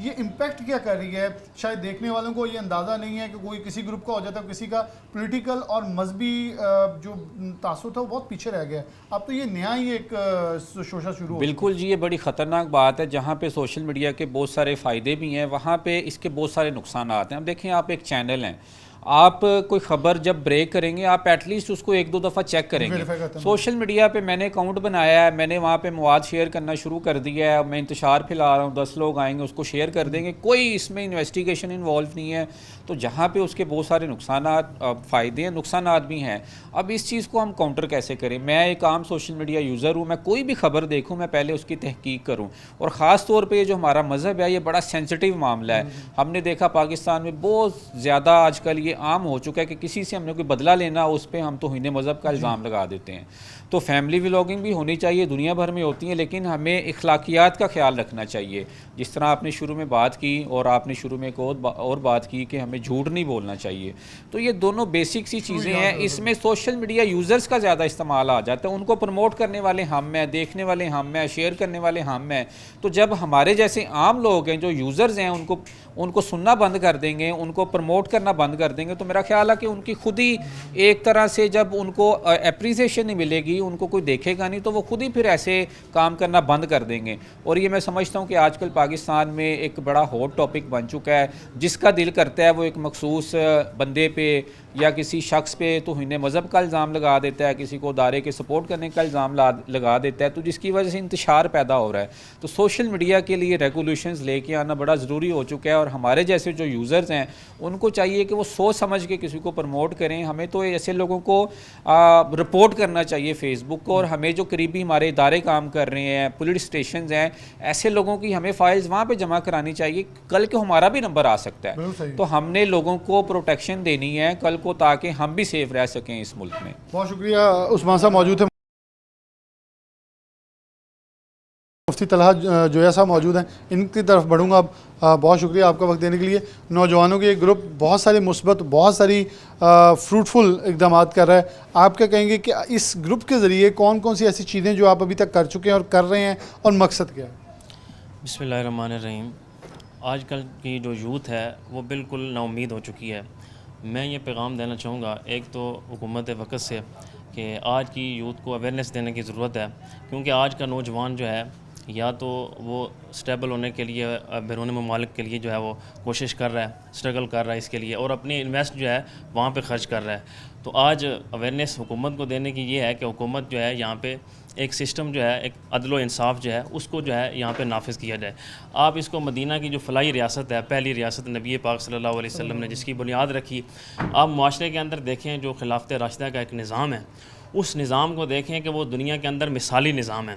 یہ امپیکٹ کیا کر رہی ہے؟ شاید دیکھنے والوں کو یہ اندازہ نہیں ہے کہ کوئی کسی گروپ کا ہو جاتا ہے، کسی کا پولیٹیکل اور مذہبی جو تعصب تھا وہ بہت پیچھے رہ گیا ہے. اب تو یہ نیا ہی ایک شوشہ شروع ہو. بالکل جی، یہ بڑی خطرناک بات ہے. جہاں پہ سوشل میڈیا کے بہت سارے فائدے بھی ہیں، وہاں پہ اس کے بہت سارے نقصانات ہیں. اب دیکھیں، آپ ایک چینل ہیں، آپ کوئی خبر جب بریک کریں گے آپ ایٹ لیسٹ اس کو ایک دو دفعہ چیک کریں گے. سوشل میڈیا پہ میں نے اکاؤنٹ بنایا ہے، میں نے وہاں پہ مواد شیئر کرنا شروع کر دیا ہے، میں انتشار پھیلا رہا ہوں، 10 لوگ آئیں گے اس کو شیئر کر دیں گے، کوئی اس میں انویسٹیگیشن انوالو نہیں ہے. تو جہاں پہ اس کے بہت سارے نقصانات فائدے ہیں، نقصانات بھی ہیں. اب اس چیز کو ہم کاؤنٹر کیسے کریں؟ میں ایک عام سوشل میڈیا یوزر ہوں، میں کوئی بھی خبر دیکھوں میں پہلے اس کی تحقیق کروں. اور خاص طور پہ یہ جو ہمارا مذہب ہے یہ بڑا سینسٹیو معاملہ ہے. ہم نے دیکھا پاکستان میں بہت زیادہ آج کل یہ عام ہو چکا ہے کہ کسی سے ہم نے کوئی بدلہ لینا اس پہ ہم توہین مذہب کا الزام لگا دیتے ہیں. تو فیملی ولاگنگ بھی ہونی چاہیے، دنیا بھر میں ہوتی ہیں، لیکن ہمیں اخلاقیات کا خیال رکھنا چاہیے. جس طرح آپ نے شروع میں بات کی اور آپ نے شروع میں ایک اور بات کی کہ ہمیں جھوٹ نہیں بولنا چاہیے. تو یہ دونوں بیسک سی چیزیں ہیں. اس میں سوشل میڈیا یوزرز کا زیادہ استعمال آ جاتا ہے، ان کو پروموٹ کرنے والے ہم ہیں، دیکھنے والے ہم ہیں، شیئر کرنے والے ہم ہیں. تو جب ہمارے جیسے عام لوگ ہیں جو یوزرز ہیں ان کو سننا بند کر دیں گے، ان کو پروموٹ کرنا بند کر دیں گے، تو میرا خیال ہے کہ ان کی خود ہی ایک طرح سے جب ان کو اپریسیشن نہیں ملے گی، ان کو کوئی دیکھے گا نہیں، تو وہ خود ہی پھر ایسے کام کرنا بند کر دیں گے. اور یہ میں سمجھتا ہوں کہ آج کل پاکستان میں ایک بڑا ہاٹ ٹاپک بن چکا ہے. جس کا دل کرتا ہے وہ ایک مخصوص بندے پہ یا کسی شخص پہ توہین مذہب کا الزام لگا دیتا ہے، کسی کو ادارے کے سپورٹ کرنے کا الزام لگا دیتا ہے، تو جس کی وجہ سے انتشار پیدا ہو رہا ہے. تو سوشل میڈیا کے لیے ریگولیشنز لے کے آنا بڑا ضروری ہو چکا ہے. اور ہمارے جیسے جو یوزرز ہیں ان کو چاہیے کہ وہ سوچ سمجھ کے کسی کو پروموٹ کریں. ہمیں تو ایسے لوگوں کو رپورٹ کرنا چاہیے فیس بک کو، اور ہمیں جو قریبی ہمارے ادارے کام کر رہے ہیں، پولیس اسٹیشنز ہیں، ایسے لوگوں کی ہمیں فائلز وہاں پہ جمع کرانی چاہیے. کل کو ہمارا بھی نمبر آ سکتا ہے، تو ہم نے لوگوں کو پروٹیکشن دینی ہے کل کو، تاکہ ہم بھی سیف رہ سکیں اس ملک میں. بہت شکریہ. عثمان صاحب موجود ہیں، مفتی طلحہ جویا صاحب موجود ہیں، ان کی طرف بڑھوں گا. اب بہت شکریہ آپ کا وقت دینے کے لیے. نوجوانوں کے ایک گروپ بہت سارے مثبت، بہت ساری فروٹفل اقدامات کر رہا ہے. آپ کیا کہیں گے کہ اس گروپ کے ذریعے کون کون سی ایسی چیزیں جو آپ ابھی تک کر چکے ہیں اور کر رہے ہیں، اور مقصد کیا ہے؟ بسم اللہ الرحمن الرحیم. آج کل کی جو یوتھ ہے وہ بالکل نا امید ہو چکی ہے. میں یہ پیغام دینا چاہوں گا ایک تو حکومت وقت سے کہ آج کی یوتھ کو اویئرنیس دینے کی ضرورت ہے، کیونکہ آج کا نوجوان جو ہے یا تو وہ اسٹیبل ہونے کے لیے بیرون ممالک کے لیے جو ہے وہ کوشش کر رہا ہے، اسٹرگل کر رہا ہے اس کے لیے، اور اپنی انویسٹ جو ہے وہاں پہ خرچ کر رہا ہے. تو آج اویئرنیس حکومت کو دینے کی یہ ہے کہ حکومت جو ہے یہاں پہ ایک سسٹم جو ہے، ایک عدل و انصاف جو ہے اس کو جو ہے یہاں پہ نافذ کیا جائے. آپ اس کو مدینہ کی جو فلاحی ریاست ہے، پہلی ریاست نبی پاک صلی اللہ علیہ وسلم نے جس کی بنیاد رکھی، آپ معاشرے کے اندر دیکھیں جو خلافت راشدہ کا ایک نظام ہے، اس نظام کو دیکھیں کہ وہ دنیا کے اندر مثالی نظام ہے.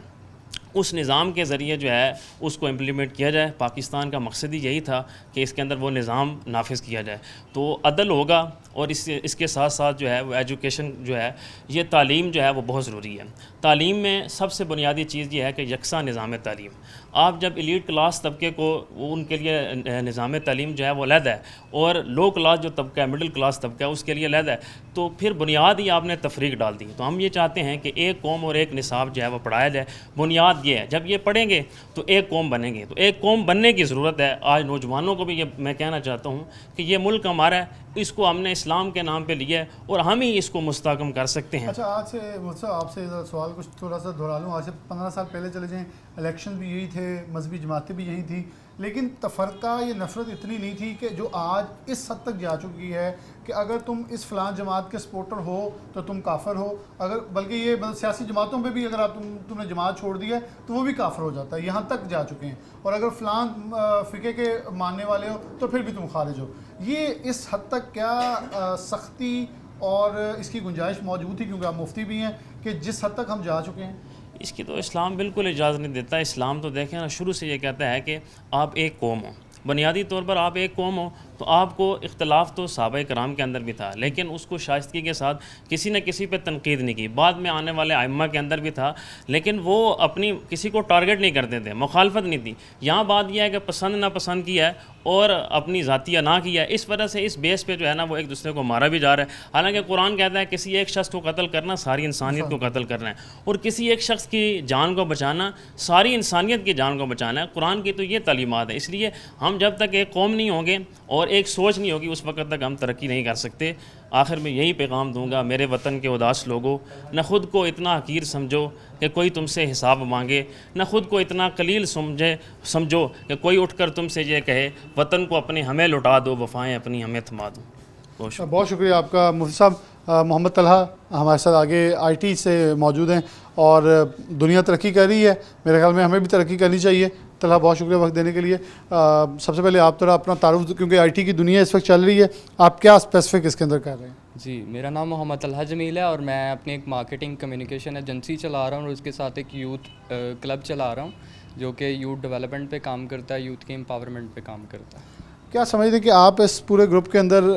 اس نظام کے ذریعے جو ہے اس کو امپلیمنٹ کیا جائے. پاکستان کا مقصد ہی یہی تھا کہ اس کے اندر وہ نظام نافذ کیا جائے. تو عدل ہوگا، اور اس کے ساتھ ساتھ جو ہے وہ ایجوکیشن جو ہے، یہ تعلیم جو ہے وہ بہت ضروری ہے. تعلیم میں سب سے بنیادی چیز یہ ہے کہ یکساں نظام تعلیم. آپ جب ایلیٹ کلاس طبقے کو ان کے لیے نظام تعلیم جو ہے وہ علیحدہ ہے، اور لو کلاس جو طبقہ ہے، مڈل کلاس طبقہ ہے، اس کے لیے علیحدہ ہے، تو پھر بنیاد ہی آپ نے تفریق ڈال دی. تو ہم یہ چاہتے ہیں کہ ایک قوم اور ایک نصاب جو ہے وہ پڑھایا جائے. بنیاد یہ ہے، جب یہ پڑھیں گے تو ایک قوم بنیں گے. تو ایک قوم بننے کی ضرورت ہے. آج نوجوانوں کو بھی یہ میں کہنا چاہتا ہوں کہ یہ ملک ہمارا ہے، اس کو ہم نے اسلام کے نام پہ لیا ہے، اور ہم ہی اس کو مستحکم کر سکتے ہیں. اچھا، آج سے آپ سے سوال کچھ تھوڑا سا دہرا لوں. آج سے 15 سال پہلے چلے جائیں، الیکشن بھی یہی تھے، مذہبی جماعتیں بھی یہی تھیں، لیکن تفرقہ یہ نفرت اتنی نہیں تھی کہ جو آج اس حد تک جا چکی ہے کہ اگر تم اس فلاں جماعت کے سپورٹر ہو تو تم کافر ہو. اگر بلکہ یہ سیاسی جماعتوں پہ بھی اگر تم نے جماعت چھوڑ دی ہے تو وہ بھی کافر ہو جاتا ہے. یہاں تک جا چکے ہیں. اور اگر فلاں فقہ کے ماننے والے ہو تو پھر بھی تم خارج ہو. یہ اس حد تک کیا سختی اور اس کی گنجائش موجود تھی، کیونکہ آپ مفتی بھی ہیں، کہ جس حد تک ہم جا چکے ہیں؟ اس کی تو اسلام بالکل اجازت نہیں دیتا. اسلام تو دیکھیں نا، شروع سے یہ کہتا ہے کہ آپ ایک قوم ہو. بنیادی طور پر آپ ایک قوم ہو تو تو آپ کو اختلاف تو صحابہ کرام کے اندر بھی تھا، لیکن اس کو شائستگی کے ساتھ کسی نہ کسی پہ تنقید نہیں کی. بعد میں آنے والے ائمہ کے اندر بھی تھا، لیکن وہ اپنی کسی کو ٹارگٹ نہیں کرتے تھے، مخالفت نہیں تھی. یہاں بات یہ ہے کہ پسند نہ پسند کیا ہے اور اپنی ذاتیہ نہ کیا ہے، اس وجہ سے اس بیس پہ جو ہے نا وہ ایک دوسرے کو مارا بھی جا رہا ہے. حالانکہ قرآن کہتا ہے کسی ایک شخص کو قتل کرنا ساری انسانیت کو قتل کرنا ہے، اور کسی ایک شخص کی جان کو بچانا ساری انسانیت کی جان کو بچانا ہے. قرآن کی تو یہ تعلیمات ہے. اس لیے ہم جب تک ایک قوم نہیں ہوں گے اور ایک سوچ نہیں ہوگی اس وقت تک ہم ترقی نہیں کر سکتے. آخر میں یہی پیغام دوں گا، میرے وطن کے اداس لوگوں، نہ خود کو اتنا حقیر سمجھو کہ کوئی تم سے حساب مانگے، نہ خود کو اتنا قلیل سمجھو کہ کوئی اٹھ کر تم سے یہ کہے وطن کو اپنے ہمیں لوٹا دو، وفائیں اپنی ہمیں تھما دو. بہت شکریہ آپ کا مفتی صاحب. محمد طلحہ ہمارے ساتھ آگے آئی ٹی سے موجود ہیں اور دنیا ترقی کر رہی ہے، میرے خیال میں ہمیں بھی ترقی کرنی چاہیے. طلحہ بہت شکریہ وقت دینے کے لیے. سب سے پہلے آپ تھوڑا اپنا تعارف، کیونکہ آئی ٹی کی دنیا اس وقت چل رہی ہے، آپ کیا اسپیسیفک اس کے اندر کر رہے ہیں؟ جی، میرا نام محمد طلحہ جمیل ہے اور میں اپنی ایک مارکیٹنگ کمیونیکیشن ایجنسی چلا رہا ہوں اور اس کے ساتھ ایک یوتھ کلب چلا رہا ہوں جو کہ یوتھ ڈیولپمنٹ پہ کام کرتا ہے، یوتھ کے امپاورمنٹ پہ کام کرتا ہے. کیا سمجھتے ہیں کہ آپ اس پورے گروپ کے اندر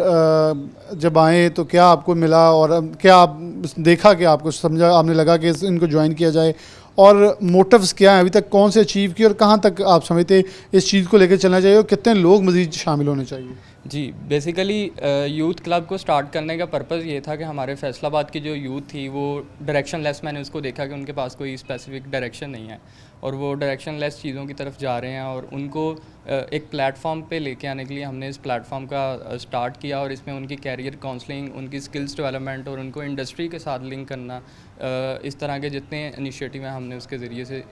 جب آئیں تو کیا آپ کو ملا اور کیا آپ دیکھا کہ آپ کو سمجھا، آپ نے لگا کہ ان کو جوائن کیا جائے، اور موٹیوز کیا ہیں، ابھی تک کون سے اچیو کیے اور کہاں تک آپ سمجھتے اس چیز کو لے کے چلنا چاہیے اور کتنے لوگ مزید شامل ہونے چاہیے؟ جی، بیسیکلی یوتھ کلب کو سٹارٹ کرنے کا پرپز یہ تھا کہ ہمارے فیصل آباد کی جو یوتھ تھی وہ ڈائریکشن لیس، میں نے اس کو دیکھا کہ ان کے پاس کوئی اسپیسیفک ڈائریکشن نہیں ہے اور وہ ڈائریکشن لیس چیزوں کی طرف جا رہے ہیں، اور ان کو ایک پلیٹ فارم پہ لے کے آنے کے لیے ہم نے اس پلیٹ فارم کا سٹارٹ کیا اور اس میں ان کی کیریئر کاؤنسلنگ، ان کی سکلز ڈیولپمنٹ اور ان کو انڈسٹری کے ساتھ لنک کرنا، اس طرح کے جتنے انیشیٹو ہیں ہم نے اس کے ذریعے سے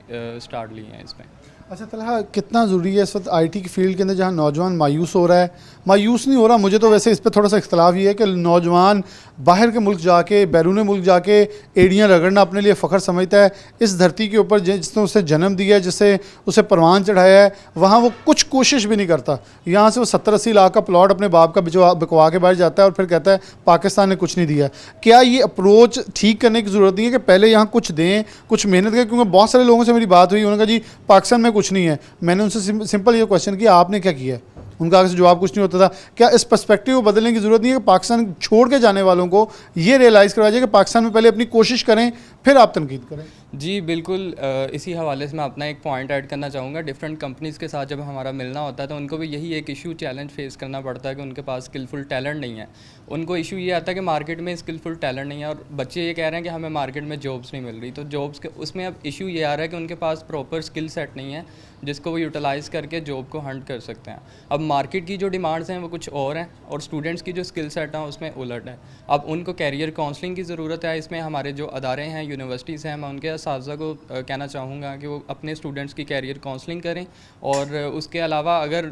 سٹارٹ لیے ہیں اس میں. اچھا طلحہ، کتنا ضروری ہے اس وقت آئی ٹی کی فیلڈ کے اندر جہاں نوجوان مایوس ہو رہا ہے، مایوس نہیں ہو رہا، مجھے تو ویسے اس پہ تھوڑا سا اختلاف یہ ہے کہ نوجوان باہر کے ملک جا کے، بیرون ملک جا کے ایڑیاں رگڑنا اپنے لیے فخر سمجھتا ہے. اس دھرتی کے اوپر جس نے اسے جنم دیا ہے، جس سے اسے پروان چڑھایا ہے، وہاں وہ کچھ کوشش بھی نہیں کرتا. یہاں سے وہ 70-80 لاکھ کا پلاٹ اپنے باپ کا بکوا کے بیٹھ جاتا ہے اور پھر کہتا ہے پاکستان نے کچھ نہیں دیا. کیا یہ اپروچ ٹھیک کرنے کی ضرورت نہیں ہے کہ پہلے یہاں کچھ دیں، کچھ محنت کریں؟ کیونکہ بہت سارے لوگوں سے میری بات ہوئی، انہوں نے کہا جی پاکستان میں کچھ نہیں ہے. میں نے ان سے سمپل یہ کوشچن کیا، آپ نے کیا کیا ہے؟ ان کا آگے سے جواب کچھ نہیں ہوتا تھا. کیا اس پرسپیکٹیو کو بدلنے کی ضرورت نہیں ہے کہ پاکستان چھوڑ کے جانے والوں کو یہ ریئلائز کروا جائے کہ پاکستان میں پہلے اپنی کوشش کریں پھر آپ تنقید کریں؟ جی بالکل، اسی حوالے سے میں اپنا ایک پوائنٹ ایڈ کرنا چاہوں گا. ڈفرینٹ کمپنیز کے ساتھ جب ہمارا ملنا ہوتا ہے تو ان کو بھی یہی ایک ایشو چیلنج فیس کرنا پڑتا ہے کہ ان کے پاس اسکلفل ٹیلنٹ نہیں ہے. ان کو ایشو یہ آتا ہے کہ مارکیٹ میں اسکلفل ٹیلنٹ نہیں ہے اور بچے یہ کہہ رہے ہیں کہ ہمیں مارکیٹ میں جابس نہیں مل رہی. تو جابس کے اس میں اب ایشو یہ آ رہا ہے کہ ان کے پاس پراپر اسکل سیٹ نہیں ہے جس کو وہ یوٹیلائز کر کے جاب کو ہنٹ کر سکتے ہیں. اب مارکیٹ کی جو ڈیمانڈس ہیں وہ کچھ اور ہیں اور اسٹوڈنٹس کی جو اسکل سیٹ ہیں اس میں الٹ ہے. اب ان کو کیریئر کاؤنسلنگ کی ضرورت ہے. اس میں ہمارے جو ادارے ہیں، یونیورسٹیز ہیں، میں ان کے اساتذہ کو کہنا چاہوں گا کہ وہ اپنے اسٹوڈنٹس کی کیریئر کاؤنسلنگ کریں. اور اس کے علاوہ اگر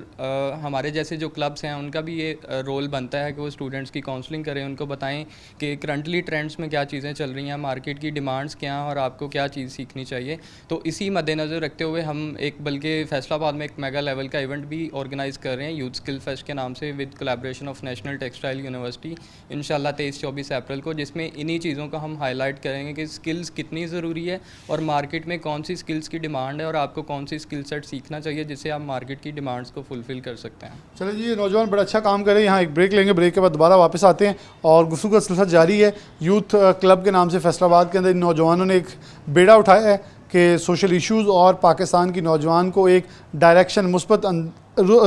ہمارے جیسے جو کلبس ہیں ان کا بھی یہ رول بنتا ہے کہ وہ اسٹوڈنٹس کی کاؤنسلنگ کریں، ان کو بتائیں کہ کرنٹلی ٹرینڈس میں کیا چیزیں چل رہی ہیں، مارکیٹ کی ڈیمانڈس کیا ہیں اور آپ کو کیا چیز سیکھنی چاہیے. تو اسی مد نظر رکھتے ہوئے ہم ایک بلکہ فیصل آباد میں ایک میگا لیول کا ایونٹ بھی آرگنائز کر رہے ہیں یوتھ اسکل فیسٹ کے نام سے، with collaboration of national textile university, انشاءاللہ 23-24 اپریل کو، جس میں انہی چیزوں کا ہم ہائی لائٹ کریں گے کہ اسکلز کتنی ضروری ہے اور مارکیٹ میں کون سی اسکلز کی ڈیمانڈ ہے اور آپ کو کون سی اسکل سیٹ سیکھنا چاہیے جس سے آپ مارکیٹ کی ڈیمانڈس کو فلفل کر سکتے ہیں. چلیں جی، یہ نوجوان بڑا اچھا کام کرے. یہاں ایک بریک لیں گے، بریک کے بعد دوبارہ واپس آتے ہیں اور گفتگو کا سلسلہ جاری ہے. یوتھ کلب کے نام سے فیصل آباد کے اندر ان نوجوانوں نے ایک بیڑا اٹھایا ہے کہ سوشل ایشوز اور پاکستان کی نوجوان کو ایک ڈائریکشن، مثبت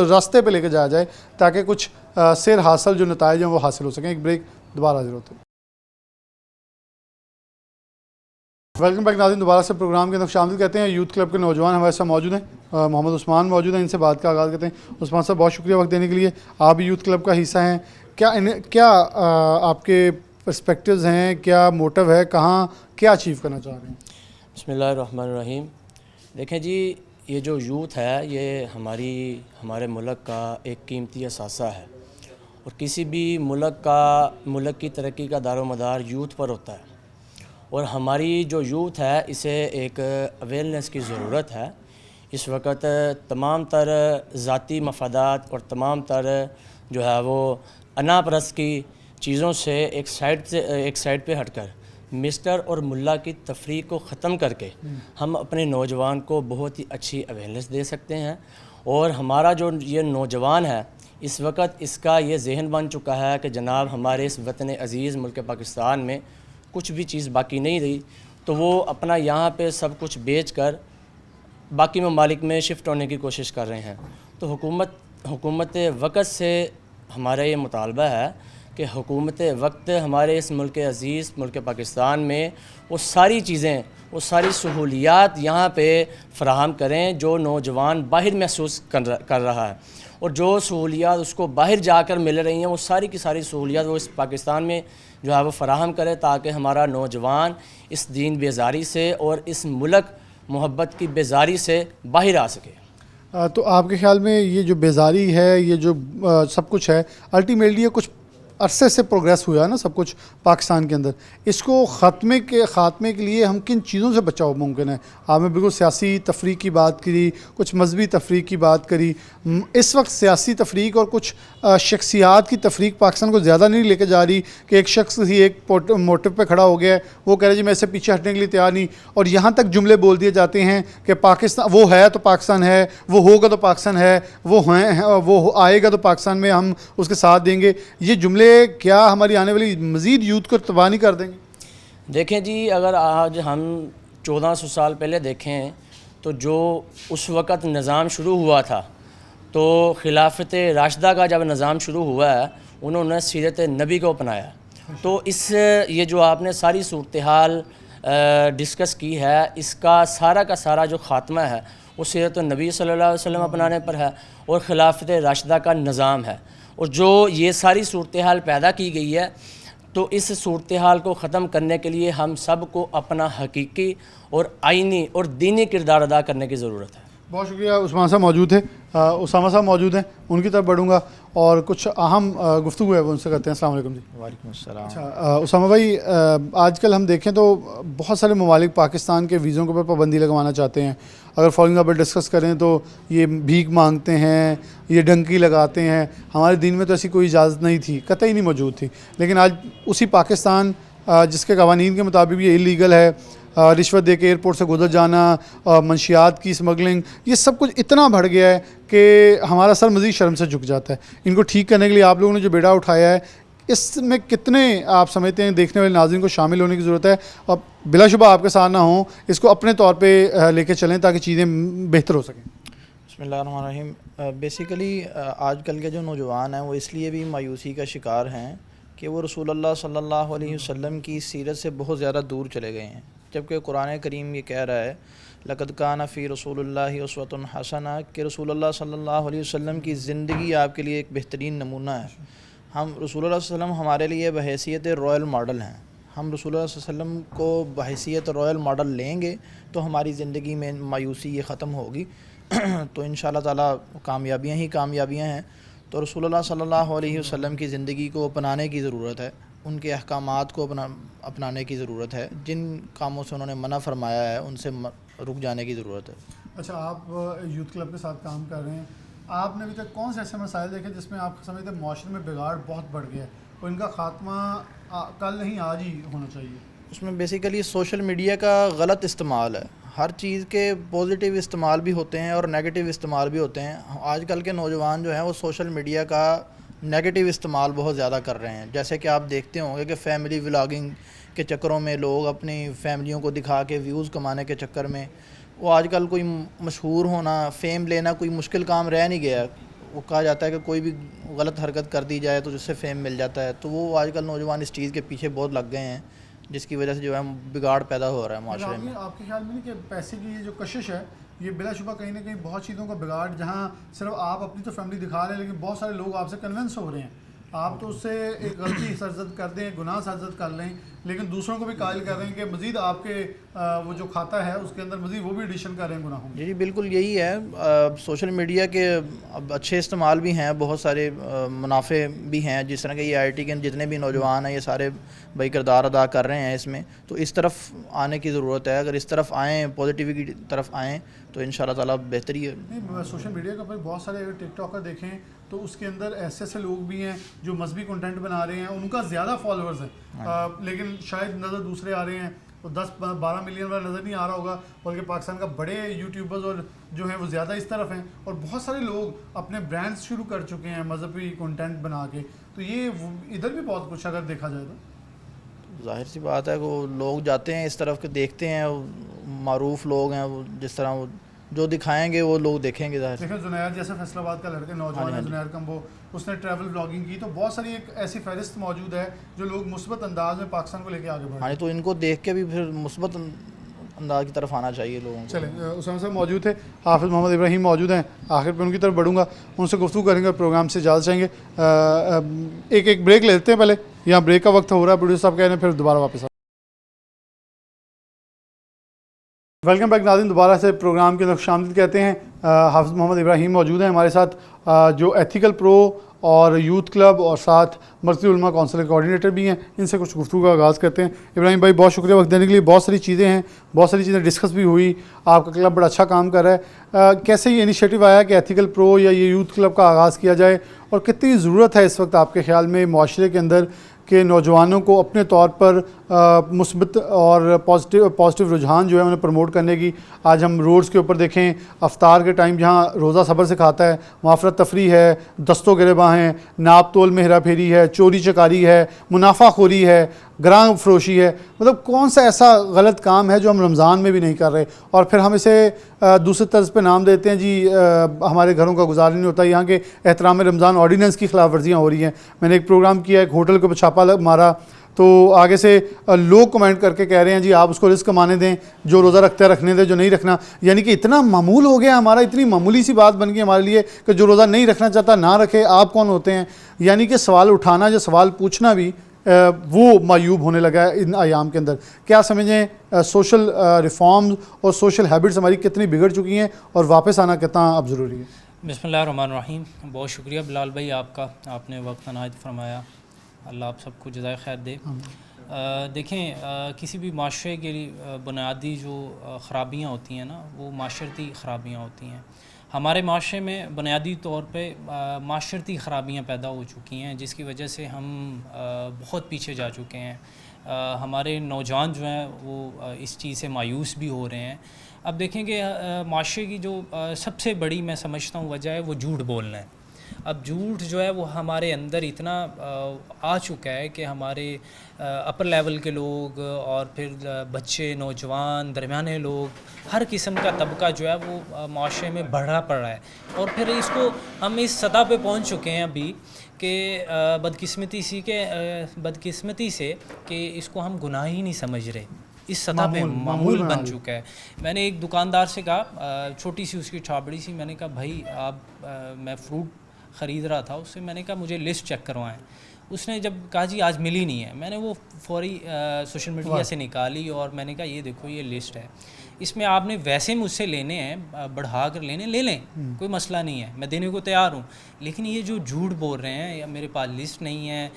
راستے پہ لے کے جایا جائے تاکہ کچھ سیر حاصل جو نتائج ہیں وہ حاصل ہو سکیں. ایک بریک، دوبارہ حاضر ہوتے ہیں. ویلکم بیک ناظرین، دوبارہ سے پروگرام کے اندر شامل کہتے ہیں. یوتھ کلب کے نوجوان ہمارے ساتھ موجود ہیں. محمد عثمان موجود ہیں، ان سے بات کا آغاز کرتے ہیں. عثمان صاحب بہت شکریہ وقت دینے کے لیے. آپ بھی یوتھ کلب کا حصہ ہیں. کیا آپ کے پرسپیکٹیوز ہیں، کیا موٹو ہے، کہاں کیا اچیو کرنا چاہ رہے ہیں؟ بسم اللہ الرحمن الرحیم. دیکھیں جی، یہ جو یوتھ ہے یہ ہمارے ملک کا ایک قیمتی اثاثہ ہے اور کسی بھی ملک کی ترقی کا دار و مدار یوتھ پر ہوتا ہے. اور ہماری جو یوتھ ہے اسے ایک اویئرنیس کی ضرورت ہے. اس وقت تمام تر ذاتی مفادات اور تمام تر جو ہے وہ انا پرست کی چیزوں سے ایک سائڈ پہ ہٹ کر مسٹر اور ملا کی تفریق کو ختم کر کے ہم اپنے نوجوان کو بہت ہی اچھی اویئرنیس دے سکتے ہیں. اور ہمارا جو یہ نوجوان ہے اس وقت اس کا یہ ذہن بن چکا ہے کہ جناب ہمارے اس وطن عزیز ملک پاکستان میں کچھ بھی چیز باقی نہیں رہی، تو وہ اپنا یہاں پہ سب کچھ بیچ کر باقی ممالک میں شفٹ ہونے کی کوشش کر رہے ہیں۔ تو حکومت وقت سے ہمارا یہ مطالبہ ہے کہ حکومت وقت ہمارے اس ملک عزیز ملک پاکستان میں وہ ساری چیزیں، وہ ساری سہولیات یہاں پہ فراہم کریں جو نوجوان باہر محسوس کر رہا ہے، اور جو سہولیات اس کو باہر جا کر مل رہی ہیں وہ ساری کی ساری سہولیات وہ اس پاکستان میں جو ہے وہ فراہم کرے، تاکہ ہمارا نوجوان اس دین بیزاری سے اور اس ملک محبت کی بیزاری سے باہر آ سکے۔ تو آپ کے خیال میں یہ جو بیزاری ہے، یہ جو سب کچھ ہے، الٹیمیٹلی یہ کچھ عرصے سے پروگریس ہوا ہے نا سب کچھ پاکستان کے اندر، اس کو خاتمے کے لیے ہم کن چیزوں سے بچاؤ ممکن ہے؟ آپ نے بالکل سیاسی تفریق کی بات کری، کچھ مذہبی تفریق کی بات کری۔ اس وقت سیاسی تفریق اور کچھ شخصیات کی تفریق پاکستان کو زیادہ نہیں لے کے جا رہی کہ ایک شخص ہی ایک موٹو پہ کھڑا ہو گیا ہے، وہ کہہ رہے جی میں اس سے پیچھے ہٹنے کے لیے تیار نہیں، اور یہاں تک جملے بول دیے جاتے ہیں کہ پاکستان وہ ہے تو پاکستان ہے، وہ ہوگا تو پاکستان ہے، وہ آئے گا تو پاکستان میں ہم اس کے ساتھ دیں گے۔ یہ جملے کیا ہماری آنے والی مزید یوتھ کو تباہ نہیں کر دیں گے؟ دیکھیں جی، اگر آج ہم 1400 سال پہلے دیکھیں تو جو اس وقت نظام شروع ہوا تھا، تو خلافت راشدہ کا جب نظام شروع ہوا ہے انہوں نے سیرت نبی کو اپنایا، تو یہ جو آپ نے ساری صورتحال ڈسکس کی ہے، اس کا سارا جو خاتمہ ہے وہ سیرت النبی صلی اللہ علیہ وسلم اپنانے پر ہے اور خلافت راشدہ کا نظام ہے۔ اور جو یہ ساری صورتحال پیدا کی گئی ہے، تو اس صورتحال کو ختم کرنے کے لیے ہم سب کو اپنا حقیقی اور آئینی اور دینی کردار ادا کرنے کی ضرورت ہے۔ بہت شکریہ۔ عثمان صاحب موجود ہیں، اسامہ صاحب موجود ہیں، ان کی طرف بڑھوں گا اور کچھ اہم گفتگو ہے وہ ان سے کرتے ہیں۔ السلام علیکم جی۔ وعلیکم السلام۔ اچھا اسامہ بھائی، آج کل ہم دیکھیں تو بہت سارے ممالک پاکستان کے ویزوں کے اوپر پابندی لگوانا چاہتے ہیں۔ اگر فار ایگزامپل ڈسکس کریں تو یہ بھیک مانگتے ہیں، یہ ڈنکی لگاتے ہیں۔ ہمارے دین میں تو ایسی کوئی اجازت نہیں تھی، قطعی نہیں موجود تھی، لیکن آج اسی پاکستان جس کے قوانین کے مطابق یہ اللیگل ہے، رشوت دے کے ایئرپورٹ سے گزر جانا، منشیات کی اسمگلنگ، یہ سب کچھ اتنا بڑھ گیا ہے کہ ہمارا سر مزید شرم سے جھک جاتا ہے۔ ان کو ٹھیک کرنے کے لیے آپ لوگوں نے جو بیڑا اٹھایا ہے، اس میں کتنے آپ سمجھتے ہیں دیکھنے والے ناظرین کو شامل ہونے کی ضرورت ہے؟ اور بلا شبہ آپ کے ساتھ نہ ہوں، اس کو اپنے طور پہ لے کے چلیں تاکہ چیزیں بہتر ہو سکیں۔ بسم اللہ الرحمن الرحیم۔ بیسیکلی آج کل کے جو نوجوان ہیں وہ اس لیے بھی مایوسی کا شکار ہیں کہ وہ رسول اللہ صلی اللہ علیہ وسلم کی سیرت سے بہت زیادہ دور چلے گئے ہیں، جبکہ قرآن کریم یہ کہہ رہا ہے لقد کان فی رسول اللہ اسوۃ حسنہ، کہ رسول اللہ صلی اللہ علیہ وسلم کی زندگی آپ کے لیے ایک بہترین نمونہ ہے۔ ہم رسول اللہ صلی اللہ علیہ وسلم ہمارے لیے بحیثیت رائل ماڈل ہیں۔ ہم رسول اللہ صلی اللہ علیہ وسلم کو بحیثیت رائل ماڈل لیں گے تو ہماری زندگی میں مایوسی یہ ختم ہوگی، تو انشاءاللہ تعالیٰ کامیابیاں ہی کامیابیاں ہیں۔ تو رسول اللہ صلی اللہ علیہ وسلم کی زندگی کو اپنانے کی ضرورت ہے، ان کے احکامات کو اپنانے کی ضرورت ہے، جن کاموں سے انہوں نے منع فرمایا ہے ان سے رک جانے کی ضرورت ہے۔ اچھا، آپ یوتھ کلب کے ساتھ کام کر رہے ہیں، آپ نے ابھی تک کون سے ایسے مسائل دیکھے جس میں آپ سمجھتے ہیں معاشرے میں بگاڑ بہت بڑھ گیا ہے اور ان کا خاتمہ کل نہیں آج ہی ہونا چاہیے؟ اس میں بیسیکلی سوشل میڈیا کا غلط استعمال ہے۔ ہر چیز کے پازیٹیو استعمال بھی ہوتے ہیں اور نیگیٹیو استعمال بھی ہوتے ہیں۔ آج کل کے نوجوان جو ہیں وہ سوشل میڈیا کا نیگیٹیو استعمال بہت زیادہ کر رہے ہیں، جیسے کہ آپ دیکھتے ہوں گے کہ فیملی ولاگنگ کے چکروں میں لوگ اپنی فیملیوں کو دکھا کے ویوز کمانے کے چکر میں وہ آج کل کوئی مشہور ہونا، فیم لینا کوئی مشکل کام رہ نہیں گیا۔ وہ کہا جاتا ہے کہ کوئی بھی غلط حرکت کر دی جائے تو جس سے فیم مل جاتا ہے، تو وہ آج کل نوجوان اس چیز کے پیچھے بہت لگ گئے ہیں، جس کی وجہ سے جو ہے بگاڑ پیدا ہو رہا ہے معاشرے میں۔ آپ کے خیال میں نہیں کہ پیسے کی یہ جو کشش ہے یہ بلا شبہ کہیں نہ کہیں بہت چیزوں کا بگاڑ، جہاں صرف آپ اپنی تو فیملی دکھا رہے ہیں لیکن بہت سارے لوگ آپ سے کنونس ہو رہے ہیں، آپ تو اس سے ایک غلطی سرزد کر دیں، گناہ سرزد کر لیں، لیکن دوسروں کو بھی قائل کر رہے ہیں کہ مزید آپ کے وہ جو کھاتا ہے اس کے اندر مزید وہ بھی ایڈیشن کر رہے ہیں گناہوں۔ جی بالکل یہی ہے۔ سوشل میڈیا کے اب اچھے استعمال بھی ہیں، بہت سارے منافع بھی ہیں، جس طرح کہ یہ آئی ٹی کے جتنے بھی نوجوان ہیں یہ سارے بھائی کردار ادا کر رہے ہیں اس میں، تو اس طرف آنے کی ضرورت ہے۔ اگر اس طرف آئیں، پازیٹیوٹی کی طرف آئیں تو انشاءاللہ تعالیٰ بہتری ہے۔ نہیں، سوشل میڈیا کے اوپر بہت سارے اگر ٹک ٹاکر دیکھیں تو اس کے اندر ایسے لوگ بھی ہیں جو مذہبی کنٹینٹ بنا رہے ہیں، ان کا زیادہ فالوورز ہیں لیکن شاید نظر دوسرے آ رہے ہیں، وہ 10-12 ملین والا نظر نہیں آ رہا ہوگا، بلکہ پاکستان کا بڑے یوٹیوبرز اور جو ہیں وہ زیادہ اس طرف ہیں، اور بہت سارے لوگ اپنے برانڈز شروع کر چکے ہیں مذہبی کنٹینٹ بنا کے. تو یہ ادھر بھی بہت کچھ اگر دیکھا جائے تو ظاہر سی بات ہے کہ وہ لوگ جاتے ہیں اس طرف کے، دیکھتے ہیں، معروف لوگ ہیں وہ جس طرح وہ جو دکھائیں گے وہ لوگ دیکھیں گے. ظاہر دیکھیں زنیر جیسے فیصل آباد کا لڑکا نوجوان ہے زنیر کمبو، اس نے ٹریول بلاگنگ کی، تو بہت ساری ایک ایسی فہرست موجود ہے جو لوگ مثبت انداز میں پاکستان کو لے کے آگے بڑھ رہے ہیں. تو ان کو دیکھ کے بھی پھر مثبت انداز کی طرف آنا چاہیے لوگوں کو. چلیں اسامہ صاحب موجود تھے، حافظ محمد ابراہیم موجود ہیں، آخر پہ ان کی طرف بڑھوں گا، ان سے گفتگو کریں گے اور پروگرام سے اجازت چاہیں گے. ایک بریک لیتے ہیں پہلے، یہاں بریک کا وقت ہو رہا ہے، پروڈیوسر صاحب کہہ رہے ہیں پھر دوبارہ واپس آ. ویلکم بیک ناظرین، دوبارہ سے پروگرام کے اندر خوش آمدید کہتے ہیں. حافظ محمد ابراہیم موجود ہیں ہمارے ساتھ، جو ایتھیکل پرو اور یوتھ کلب اور ساتھ مرکزی علماء کونسل کے کوآرڈینیٹر بھی ہیں. ان سے کچھ گفتگو کا آغاز کرتے ہیں. ابراہیم بھائی بہت شکریہ وقت دینے کے لیے. بہت ساری چیزیں ہیں، بہت ساری چیزیں ڈسکس بھی ہوئی، آپ کا کلب بڑا اچھا کام کر رہا ہے. کیسے یہ انیشیٹو آیا کہ ایتھیکل پرو یا یہ یوتھ کلب کا آغاز کیا جائے، اور کتنی ضرورت ہے اس وقت آپ کے خیال میں معاشرے کے اندر کہ نوجوانوں کو اپنے طور پر مثبت اور پازیٹیو رجحان جو ہے انہیں پروموٹ کرنے کی؟ آج ہم روڈز کے اوپر دیکھیں، افطار کے ٹائم جہاں روزہ صبر سے کھاتا ہے، وہاں افرت تفریح ہے، دست و گریباں ہیں، ناپ تول میں ہیرا پھیری ہے، چوری چکاری ہے، منافع خوری ہے، گراں فروشی ہے. مطلب کون سا ایسا غلط کام ہے جو ہم رمضان میں بھی نہیں کر رہے، اور پھر ہم اسے دوسرے طرز پہ نام دیتے ہیں جی ہمارے گھروں کا گزارا نہیں ہوتا، یہاں کے احترام رمضان آرڈیننس کی خلاف ورزیاں ہو رہی ہیں. میں نے ایک پروگرام کیا، ایک ہوٹل کے اوپر چھاپا مارا، تو آگے سے لوگ کمنٹ کر کے کہہ رہے ہیں جی آپ اس کو رزق کمانے دیں، جو روزہ رکھتے ہیں رکھنے دیں، جو نہیں رکھنا. یعنی کہ اتنا معمول ہو گیا ہمارا، اتنی معمولی سی بات بن گئی ہمارے لیے کہ جو روزہ نہیں رکھنا چاہتا نہ رکھے، آپ کون ہوتے ہیں؟ یعنی کہ سوال اٹھانا یا سوال پوچھنا بھی وہ معیوب ہونے لگا ہے ان ایام کے اندر. کیا سمجھیں سوشل ریفارمز اور سوشل ہیبٹس ہماری کتنی بگڑ چکی ہیں اور واپس آنا کتنا اب ضروری ہے؟ بسم اللہ الرحمن الرحیم. بہت شکریہ بلال بھائی آپ کا، آپ نے وقت عنایت فرمایا، اللہ آپ سب کو جزائے خیر دے. دیکھیں کسی بھی معاشرے کے لیے بنیادی جو خرابیاں ہوتی ہیں نا، وہ معاشرتی خرابیاں ہوتی ہیں. ہمارے معاشرے میں بنیادی طور پہ معاشرتی خرابیاں پیدا ہو چکی ہیں، جس کی وجہ سے ہم بہت پیچھے جا چکے ہیں. ہمارے نوجوان جو ہیں وہ اس چیز سے مایوس بھی ہو رہے ہیں. اب دیکھیں کہ معاشرے کی جو سب سے بڑی میں سمجھتا ہوں وجہ ہے وہ جھوٹ بولنا ہے. اب جھوٹ جو ہے وہ ہمارے اندر اتنا آ چکا ہے کہ ہمارے اپر لیول کے لوگ اور پھر بچے، نوجوان، درمیانے لوگ، ہر قسم کا طبقہ جو ہے وہ معاشرے میں بڑھا پڑ رہا ہے. اور پھر اس کو ہم اس سطح پہ پہنچ چکے ہیں ابھی کہ بدقسمتی سے کہ اس کو ہم گناہ ہی نہیں سمجھ رہے، اس سطح پہ معمول بن چکا ہے. میں نے ایک دکاندار سے کہا، چھوٹی سی اس کی چھاپڑی سی، میں نے کہا بھائی آپ، میں فروٹ خرید رہا تھا، اس سے میں نے کہا مجھے لسٹ چیک کروائیں. اس نے جب کہا جی آج ملی نہیں ہے، میں نے وہ فوری سوشل میڈیا سے نکالی اور میں نے کہا یہ دیکھو یہ لسٹ ہے، اس میں آپ نے ویسے مجھ سے لینے ہیں، بڑھا کر لینے لے لیں، کوئی مسئلہ نہیں ہے، میں دینے کو تیار ہوں. لیکن یہ جو جھوٹ بول رہے ہیں یا میرے پاس لسٹ نہیں ہے،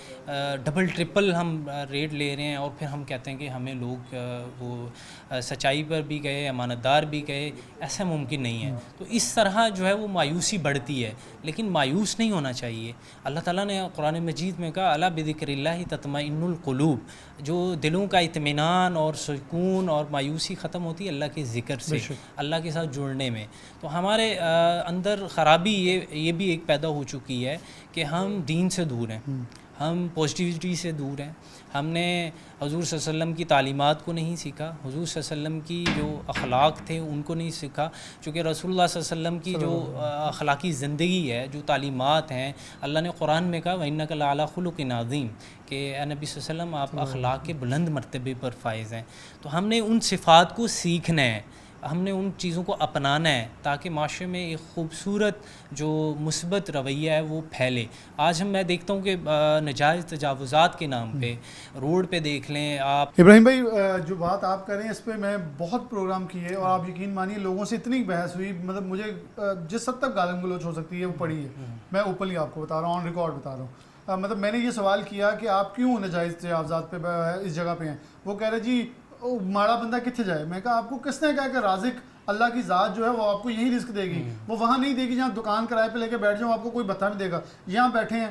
ڈبل ٹرپل ہم ریٹ لے رہے ہیں، اور پھر ہم کہتے ہیں کہ ہمیں لوگ وہ سچائی پر بھی گئے، امانت دار بھی گئے، ایسا ممکن نہیں ہے. تو اس طرح جو ہے وہ مایوسی بڑھتی ہے. لیکن مایوس نہیں ہونا چاہیے. اللہ تعالیٰ نے قرآن مجید میں کہا الا بذکر اللہ تطمئن القلوب، جو دلوں کا اطمینان اور سکون اور مایوسی ختم ہوتی ہے اللہ کے ذکر سے، اللہ کے ساتھ جڑنے میں. تو ہمارے اندر خرابی یہ بھی ایک پیدا ہو چکی ہے کہ ہم دین سے دور ہیں، ہم پازیٹیوٹی سے دور ہیں. ہم نے حضور صلی اللہ علیہ وسلم کی تعلیمات کو نہیں سیکھا، حضور صلی اللہ علیہ وسلم کی جو اخلاق تھے ان کو نہیں سیکھا. چونکہ رسول اللہ صلی اللہ علیہ وسلم کی جو اخلاقی زندگی ہے، جو تعلیمات ہیں، اللہ نے قرآن میں کہا وَإِنَّكَ لَعَلَىٰ خُلُقٍ عَظِيمٍ، کہ اے نبی صلی اللہ علیہ وسلم آپ اخلاق کے بلند مرتبے پر فائز ہیں. تو ہم نے ان صفات کو سیکھنا ہے، ہم نے ان چیزوں کو اپنانا ہے تاکہ معاشرے میں ایک خوبصورت جو مثبت رویہ ہے وہ پھیلے. آج میں دیکھتا ہوں کہ ناجائز تجاوزات کے نام پہ روڈ پہ دیکھ لیں آپ. ابراہیم بھائی جو بات آپ کر رہے ہیں اس پہ میں بہت پروگرام کیے اور آپ یقین مانیے لوگوں سے اتنی بحث ہوئی، مطلب مجھے جس حد تک گالم گلوچ ہو سکتی ہے وہ پڑی ہے. میں اوپنلی آپ کو بتا رہا ہوں، آن ریکارڈ بتا رہا ہوں. مطلب میں نے یہ سوال کیا کہ آپ کیوں ناجائز تجاوزات پہ اس جگہ پہ ہیں؟ وہ کہہ رہے جی ماڑا بندہ کتنے جائے. میں کہا آپ کو کس نے کہا کہ رازق اللہ کی ذات جو ہے وہ آپ کو یہی رزق دے گی، وہ وہاں نہیں دے گی جہاں دکان کرائے پہ لے کے بیٹھ جاؤ آپ کو کوئی بتا نہیں دے گا. یہاں بیٹھے ہیں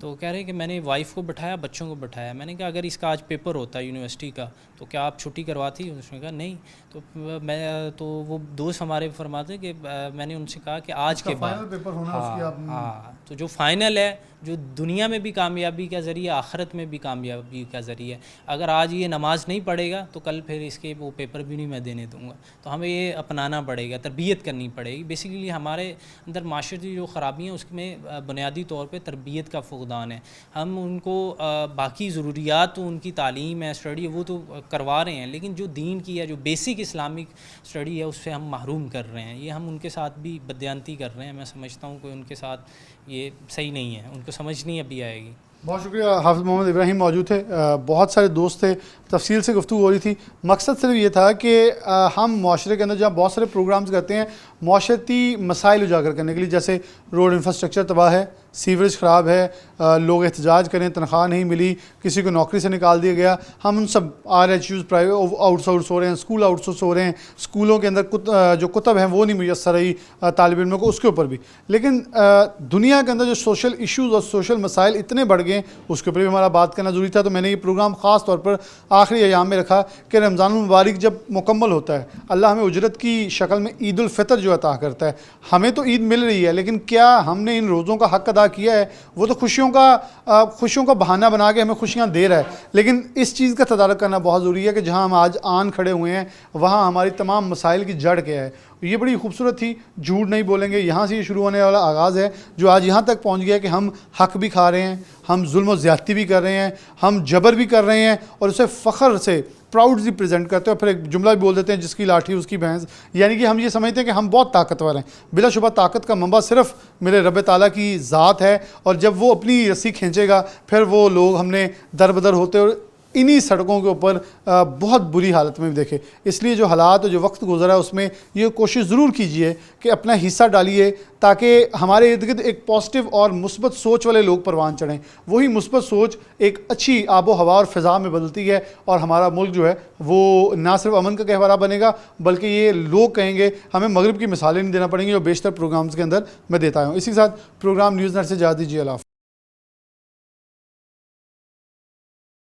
تو کہہ رہے ہیں کہ میں نے وائف کو بٹھایا, بچوں کو بٹھایا. میں نے کہا اگر اس کا آج پیپر ہوتا یونیورسٹی کا تو کیا آپ چھٹی کرواتی؟ اس نے کہا نہیں. تو وہ دوست ہمارے فرماتے کہ میں نے ان سے کہا کہ آج کے بعد پیپر ہونا اس کی آپ ہاں, تو جو فائنل ہے, جو دنیا میں بھی کامیابی کا ذریعہ, آخرت میں بھی کامیابی کا ذریعہ, اگر آج یہ نماز نہیں پڑھے گا تو کل پھر اس کے وہ پیپر بھی نہیں میں دینے دوں گا. تو ہمیں یہ اپنانا پڑے گا, تربیت کرنی پڑے گی. بیسیکلی ہمارے اندر معاشرتی جو خرابیاں اس میں بنیادی طور پہ تربیت کا فقدان ہے. ہم ان کو باقی ضروریات, ان کی تعلیم ہے, اسٹڈی ہے, وہ تو کروا رہے ہیں, لیکن جو دین کی ہے, جو بیسک اسلامک اسٹڈی ہے, اس سے ہم محروم کر رہے ہیں. یہ ہم ان کے ساتھ بھی بددیانتی کر رہے ہیں. میں سمجھتا ہوں کہ ان کے ساتھ یہ صحیح نہیں ہے, ان کو سمجھ نہیں ابھی آئے گی. بہت شکریہ. حافظ محمد ابراہیم موجود تھے, بہت سارے دوست تھے, تفصیل سے گفتگو ہو رہی تھی. مقصد صرف یہ تھا کہ ہم معاشرے کے اندر جہاں بہت سارے پروگرامز کرتے ہیں معاشرتی مسائل اجاگر کرنے کے لیے, جیسے روڈ انفراسٹرکچر تباہ ہے, سیوریج خراب ہے, لوگ احتجاج کریں, تنخواہ نہیں ملی, کسی کو نوکری سے نکال دیا گیا, ہم ان سب RHUs پرائیویٹ آؤٹ سورس ہو رہے ہیں, اسکول آؤٹ سورس ہو رہے ہیں, اسکولوں کے اندر جو کتب ہیں وہ نہیں میسر رہی طالب علموں کو, اس کے اوپر بھی. لیکن دنیا کے اندر جو سوشل ایشوز اور سوشل مسائل اتنے بڑھ گئے, اس کے اوپر بھی ہمارا بات کرنا ضروری تھا. تو میں نے یہ پروگرام خاص طور پر آخری ایام میں رکھا کہ رمضان المبارک جب مکمل ہوتا ہے, اللہ ہمیں اجرت کی شکل میں عید الفطر جو عطا کرتا ہے. ہمیں تو عید مل رہی ہے, لیکن کیا ہم نے ان روزوں کا حق ادا کیا ہے؟ وہ تو خوشیوں کا بہانہ بنا کے ہمیں خوشیاں دے رہا ہے, لیکن اس چیز کا تدارک کرنا بہت ضروری ہے کہ جہاں ہم آج آن کھڑے ہوئے ہیں وہاں ہماری تمام مسائل کی جڑ کیا ہے. یہ بڑی خوبصورت تھی, جھوٹ نہیں بولیں گے, یہاں سے یہ شروع ہونے والا آغاز ہے جو آج یہاں تک پہنچ گیا کہ ہم حق بھی کھا رہے ہیں, ہم ظلم و زیادتی بھی کر رہے ہیں, ہم جبر بھی کر رہے ہیں, اور اسے فخر سے پراؤڈلی پریزنٹ کرتے ہیں, اور پھر ایک جملہ بھی بول دیتے ہیں جس کی لاٹھی اس کی بھینس. یعنی کہ ہم یہ سمجھتے ہیں کہ ہم بہت طاقتور ہیں. بلا شبہ طاقت کا منبع صرف میرے رب تعالیٰ کی ذات ہے, اور جب وہ اپنی رسی کھینچے گا پھر وہ لوگ ہم نے در بدر ہوتے اور انہی سڑکوں کے اوپر بہت بری حالت میں بھی دیکھے. اس لیے جو حالات اور جو وقت گزرا ہے اس میں یہ کوشش ضرور کیجئے کہ اپنا حصہ ڈالیے تاکہ ہمارے ارد گرد ایک پازیٹیو اور مثبت سوچ والے لوگ پروان چڑھیں. وہی مثبت سوچ ایک اچھی آب و ہوا اور فضا میں بدلتی ہے, اور ہمارا ملک جو ہے وہ نہ صرف امن کا گہوارہ بنے گا بلکہ یہ لوگ کہیں گے ہمیں مغرب کی مثالیں نہیں دینا پڑیں گی, جو بیشتر پروگرامز کے اندر میں دیتا ہوں. اسی کے ساتھ پروگرام نیوز نیٹ سے اجازت دیجیے. اللہ حافظ.